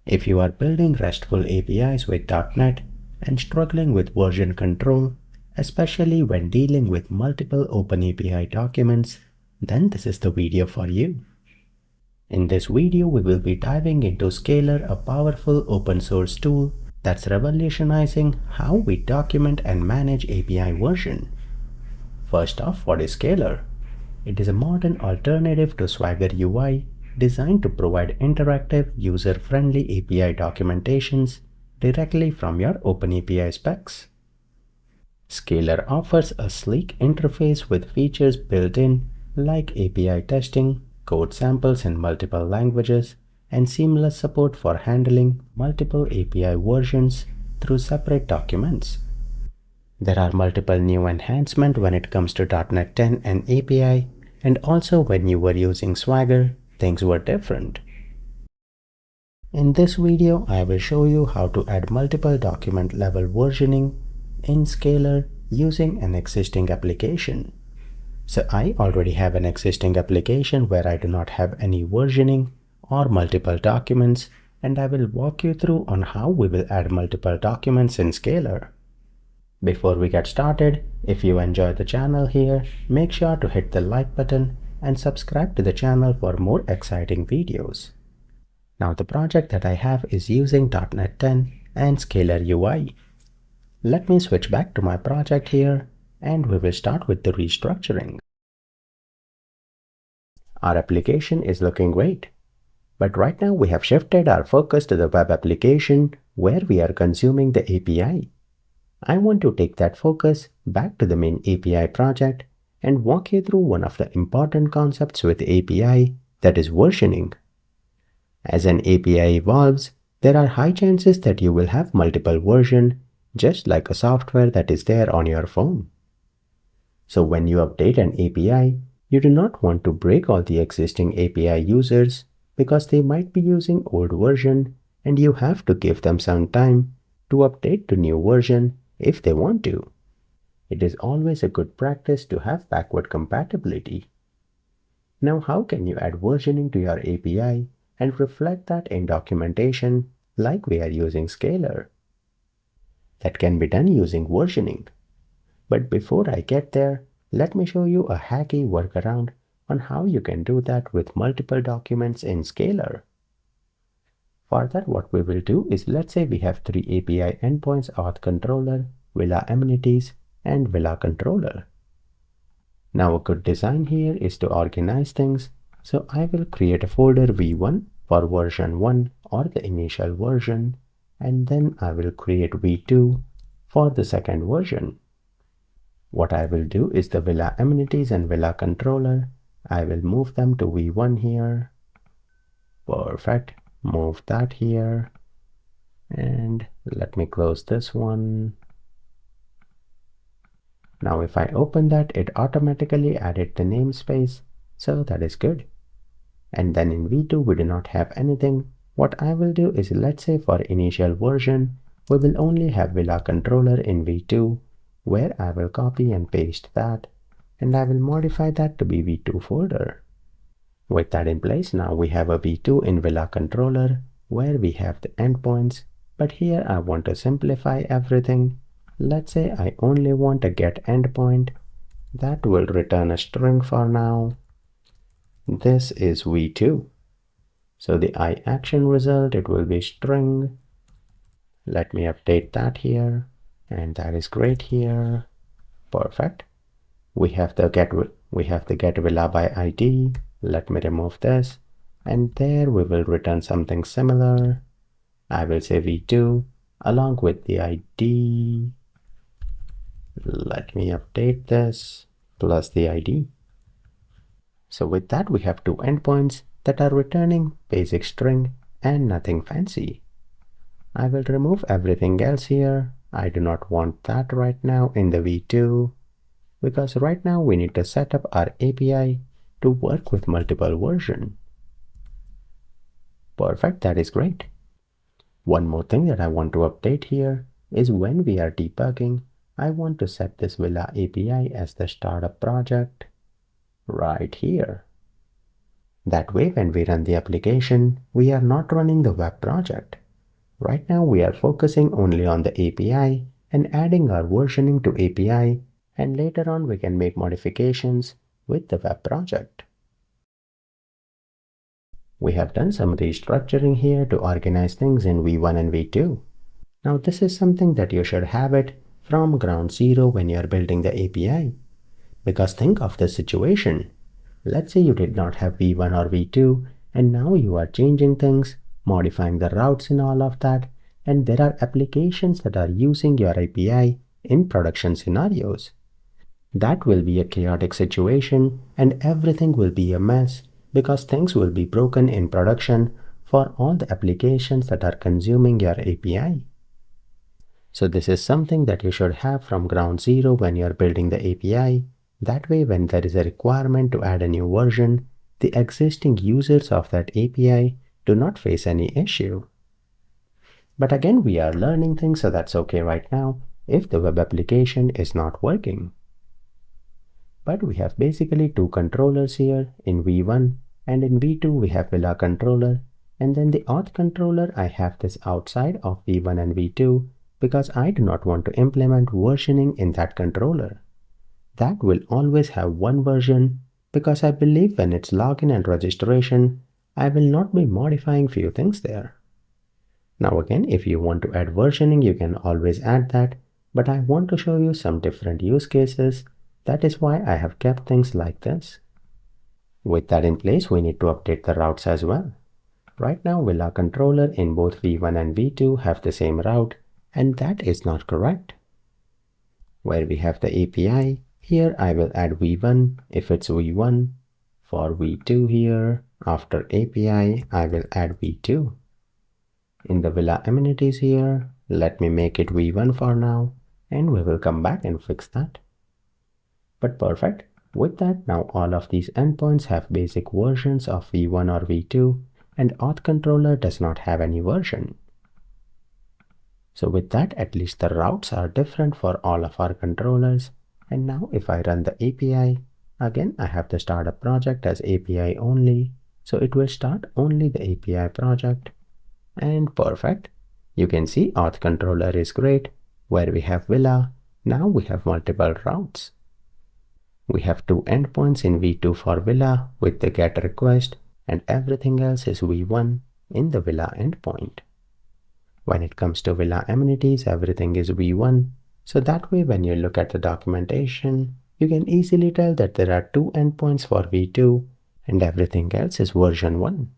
If you are building RESTful APIs with .NET and struggling with version control, especially when dealing with multiple OpenAPI documents, then this is the video for you. In this video, we will be diving into Scalar, a powerful open source tool that's revolutionizing how we document and manage API version. First off, what is Scalar? It is a modern alternative to Swagger UI designed to provide interactive, user-friendly API documentations directly from your OpenAPI specs. Scalar offers a sleek interface with features built in like API testing, code samples in multiple languages, and seamless support for handling multiple API versions through separate documents. There are multiple new enhancements when it comes to .NET 10 and API, and also when you were using Swagger, things were different. In this video, I will show you how to add multiple document level versioning in Scalar using an existing application. So I already have an existing application where I do not have any versioning or multiple documents, and I will walk you through on how we will add multiple documents in Scalar. Before we get started, if you enjoy the channel here, make sure to hit the like button and subscribe to the channel for more exciting videos. Now the project that I have is using .NET 10 and Scalar UI. Let me switch back to my project here and we will start with the restructuring. Our application is looking great, but right now we have shifted our focus to the web application where we are consuming the API. I want to take that focus back to the main API project and walk you through one of the important concepts with API, that is versioning. As an API evolves, there are high chances that you will have multiple versions, just like a software that is there on your phone. So when you update an API, you do not want to break all the existing API users because they might be using old version and you have to give them some time to update to new version if they want to. It is always a good practice to have backward compatibility. Now, how can you add versioning to your API and reflect that in documentation like we are using Scalar? That can be done using versioning. But before I get there, let me show you a hacky workaround on how you can do that with multiple documents in Scalar. For that, what we will do is, let's say we have three API endpoints: auth controller, Villa amenities, and Villa controller. Now a good design here is to organize things. So I will create a folder v1 for version 1 or the initial version, and then I will create v2 for the second version. What I will do is the Villa amenities and Villa controller, I will move them to v1 here. Perfect. Move that here. And let me close this one. Now if I open that, it automatically added the namespace, so that is good. And then in v2 we do not have anything. What I will do is, let's say for initial version, we will only have Villa controller in v2, where I will copy and paste that, and I will modify that to be v2 folder. With that in place, now we have a v2 in Villa controller where we have the endpoints, but here I want to simplify everything. Let's say I only want a get endpoint that will return a string for now. This is v2. So the iAction result, it will be string. Let me update that here, and that is great here. Perfect. We have the get Villa by ID. Let me remove this, and there we will return something similar. I will say v2 along with the ID. Let me update this plus the ID. So with that, we have two endpoints that are returning basic string and nothing fancy. I will remove everything else here. I do not want that right now in the v2 because right now we need to set up our API to work with multiple versions. Perfect, that is great. One more thing that I want to update here is when we are debugging, I want to set this Villa API as the startup project right here. That way, when we run the application, we are not running the web project. Right now, we are focusing only on the API and adding our versioning to API, and later on we can make modifications with the web project. We have done some restructuring here to organize things in V1 and V2. Now this is something that you should have it from ground zero when you are building the API. Because think of the situation. Let's say you did not have V1 or V2 and now you are changing things, modifying the routes and all of that, and there are applications that are using your API in production scenarios. That will be a chaotic situation and everything will be a mess because things will be broken in production for all the applications that are consuming your API. So this is something that you should have from ground zero when you're building the API. That way, when there is a requirement to add a new version, the existing users of that API do not face any issue. But again, we are learning things, so that's okay right now if the web application is not working. But we have basically two controllers here in V1, and in V2 we have Villa controller, and then the auth controller I have this outside of V1 and V2 because I do not want to implement versioning in that controller. That will always have one version because I believe when it's login and registration, I will not be modifying few things there. Now again, if you want to add versioning, you can always add that, but I want to show you some different use cases. That is why I have kept things like this. With that in place, we need to update the routes as well. Right now, Villa controller in both V1 and V2 have the same route, and that is not correct. Where we have the API, here I will add V1 if it's V1. For V2 here, after API, I will add V2. In the Villa amenities here, let me make it V1 for now, and we will come back and fix that. But perfect. With that, now all of these endpoints have basic versions of V1 or V2, and auth controller does not have any version. So with that, at least the routes are different for all of our controllers. And now if I run the API, again I have to start a project as API only. So it will start only the API project. And perfect. You can see auth controller is great. Where we have Villa, now we have multiple routes. We have two endpoints in V2 for Villa with the GET request, and everything else is V1 in the Villa endpoint. When it comes to Villa amenities, everything is V1. So that way, when you look at the documentation, you can easily tell that there are two endpoints for V2 and everything else is version 1.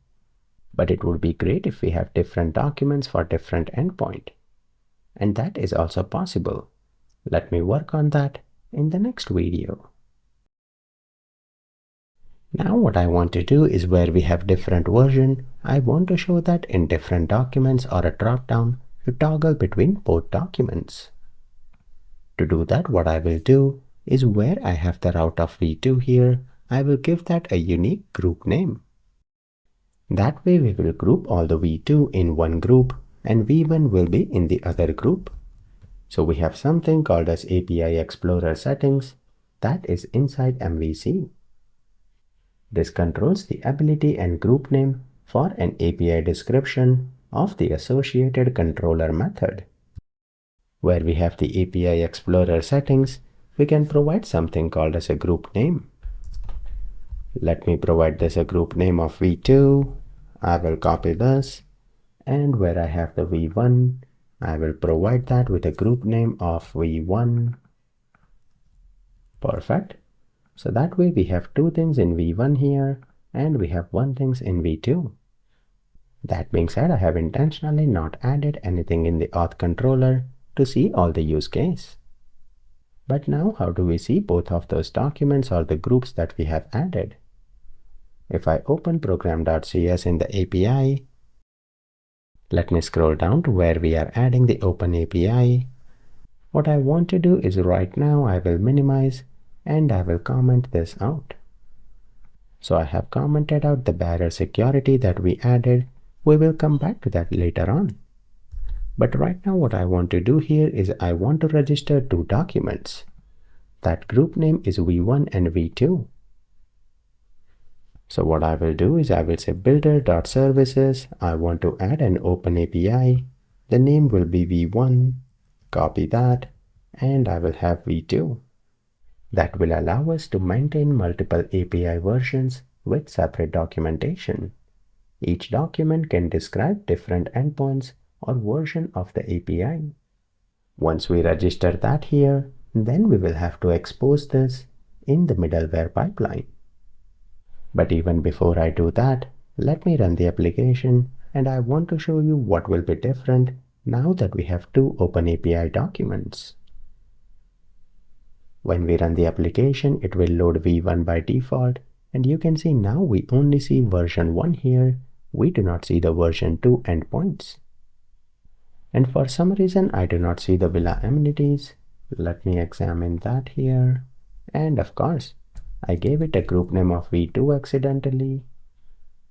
But it would be great if we have different documents for different endpoint. And that is also possible. Let me work on that in the next video. Now what I want to do is where we have different version, I want to show that in different documents or a drop-down to toggle between both documents. To do that, what I will do is where I have the route of V2 here, I will give that a unique group name. That way we will group all the V2 in one group and V1 will be in the other group. So we have something called as API Explorer settings that is inside MVC. This controls the ability and group name for an API description of the associated controller method. Where we have the API Explorer settings, we can provide something called as a group name. Let me provide this a group name of V2. I will copy this, and where I have the V1, I will provide that with a group name of V1. Perfect. So that way we have two things in V1 here and we have one thing in V2. That being said, I have intentionally not added anything in the auth controller to see all the use case. But now how do we see both of those documents or the groups that we have added? If I open program.cs in the API, let me scroll down to where we are adding the open API. What I want to do is right now I will minimize and I will comment this out. So I have commented out the barrier security that we added. We will come back to that later on. But right now what I want to do here is I want to register two documents. That group name is V1 and V2. So what I will do is I will say builder.services. I want to add an open API. The name will be v1. Copy that, and I will have v2. That will allow us to maintain multiple API versions with separate documentation. Each document can describe different endpoints or version of the API. Once we register that here, then we will have to expose this in the middleware pipeline. But even before I do that, let me run the application, and I want to show you what will be different now that we have two OpenAPI documents. When we run the application, it will load v1 by default, and you can see now we only see version 1 here. We do not see the version 2 endpoints. And for some reason, I do not see the Villa amenities. Let me examine that here. And of course, I gave it a group name of v2 accidentally.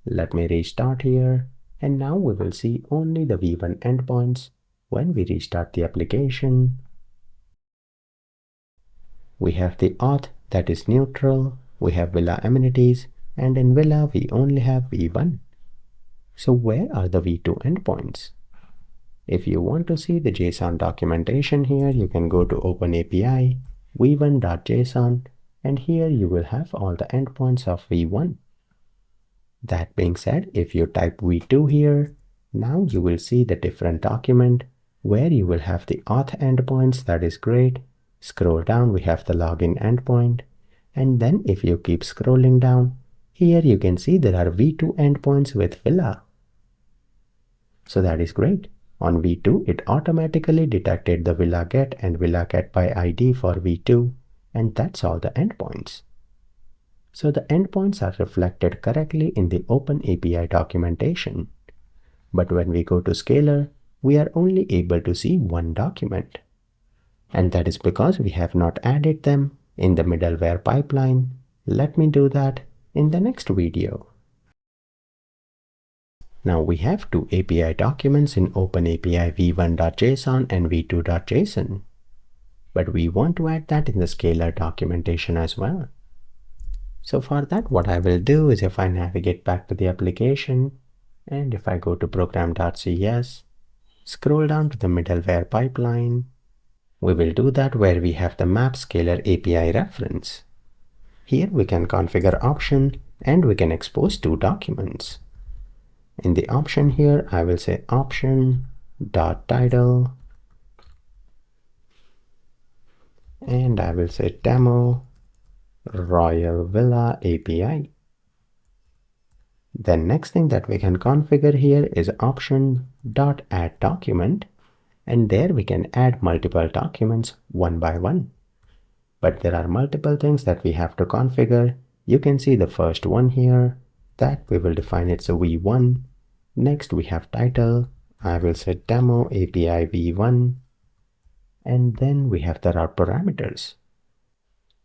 Let me restart here. And now we will see only the v1 endpoints when we restart the application. We have the auth that is neutral. We have Villa amenities. And in Villa, we only have v1. So where are the v2 endpoints? If you want to see the JSON documentation here, you can go to OpenAPI, v1.json, and here you will have all the endpoints of v1. That being said, if you type v2 here, now you will see the different document where you will have the auth endpoints. That is great. Scroll down, we have the login endpoint. And then if you keep scrolling down, here you can see there are v2 endpoints with Villa. So that is great. On v2, it automatically detected the Villa get and Villa get by ID for v2, and that's all the endpoints. So the endpoints are reflected correctly in the OpenAPI documentation. But when we go to Scalar, we are only able to see one document. And that is because we have not added them in the middleware pipeline. Let me do that in the next video. Now we have two API documents in OpenAPI v1.json and v2.json. But we want to add that in the Scalar documentation as well. So for that, what I will do is if I navigate back to the application, and if I go to program.cs, scroll down to the middleware pipeline, we will do that where we have the map Scalar API reference. Here we can configure option and we can expose two documents. In the option here, I will say option.title, and I will say demo Royal Villa API. The next thing that we can configure here is option.add document, and there we can add multiple documents one by one. But there are multiple things that we have to configure. You can see the first one here, that we will define it's a v1. Next we have title. I will say demo API v1. And then we have the route parameters.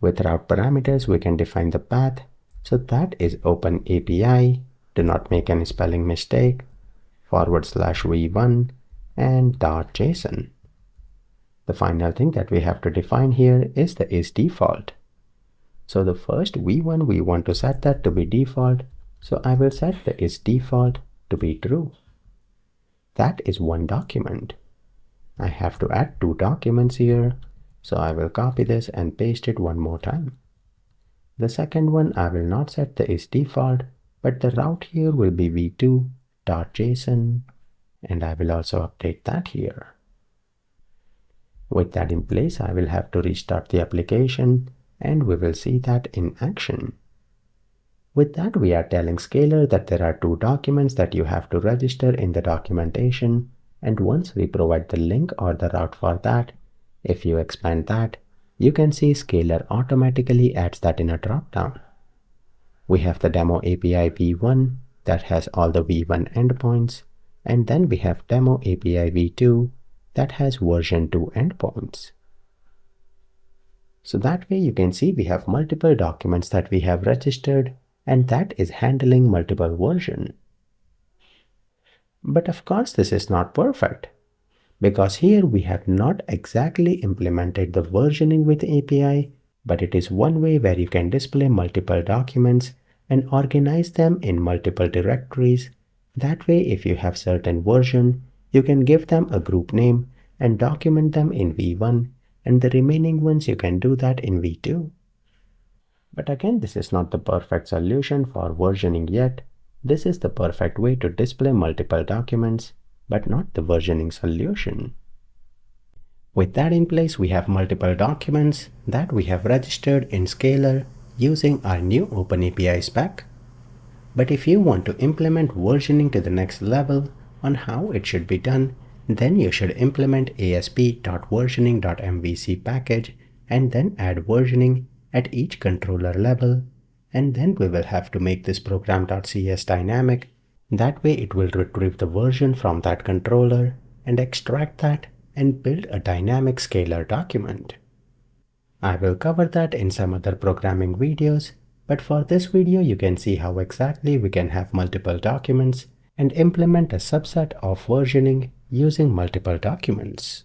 With route parameters, we can define the path. So that is open API. Do not make any spelling mistake. /v1 and .json. The final thing that we have to define here is the isDefault. So the first v1, we want to set that to be default. So I will set the isDefault to be true. That is one document. I have to add two documents here. So I will copy this and paste it one more time. The second one, I will not set the isDefault, but the route here will be v2.json, and I will also update that here. With that in place, I will have to restart the application, and we will see that in action. With that, we are telling Scalar that there are two documents that you have to register in the documentation, and once we provide the link or the route for that, if you expand that, you can see Scalar automatically adds that in a dropdown. We have the demo API v1 that has all the v1 endpoints, and then we have demo API v2 that has version 2 endpoints. So that way you can see we have multiple documents that we have registered, and that is handling multiple versions. But of course this is not perfect, because here we have not exactly implemented the versioning with API, but it is one way where you can display multiple documents and organize them in multiple directories. That way, if you have certain version, you can give them a group name and document them in V1, and the remaining ones you can do that in V2. But again, this is not the perfect solution for versioning yet. This is the perfect way to display multiple documents, but not the versioning solution. With that in place, we have multiple documents that we have registered in Scalar using our new OpenAPI spec. But if you want to implement versioning to the next level on how it should be done, then you should implement asp.versioning.mvc package and then add versioning at each controller level. And then we will have to make this program.cs dynamic. That way it will retrieve the version from that controller and extract that and build a dynamic Scalar document. I will cover that in some other programming videos, but for this video you can see how exactly we can have multiple documents and implement a subset of versioning using multiple documents.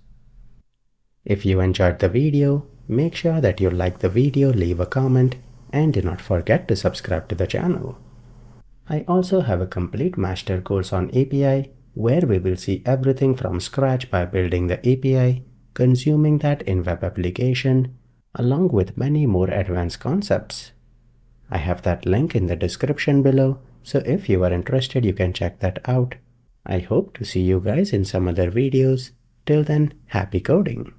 If you enjoyed the video, make sure that you like the video, leave a comment, and do not forget to subscribe to the channel. I also have a complete master course on API where we will see everything from scratch by building the API, consuming that in web application, along with many more advanced concepts. I have that link in the description below, so if you are interested, you can check that out. I hope to see you guys in some other videos. Till then, happy coding!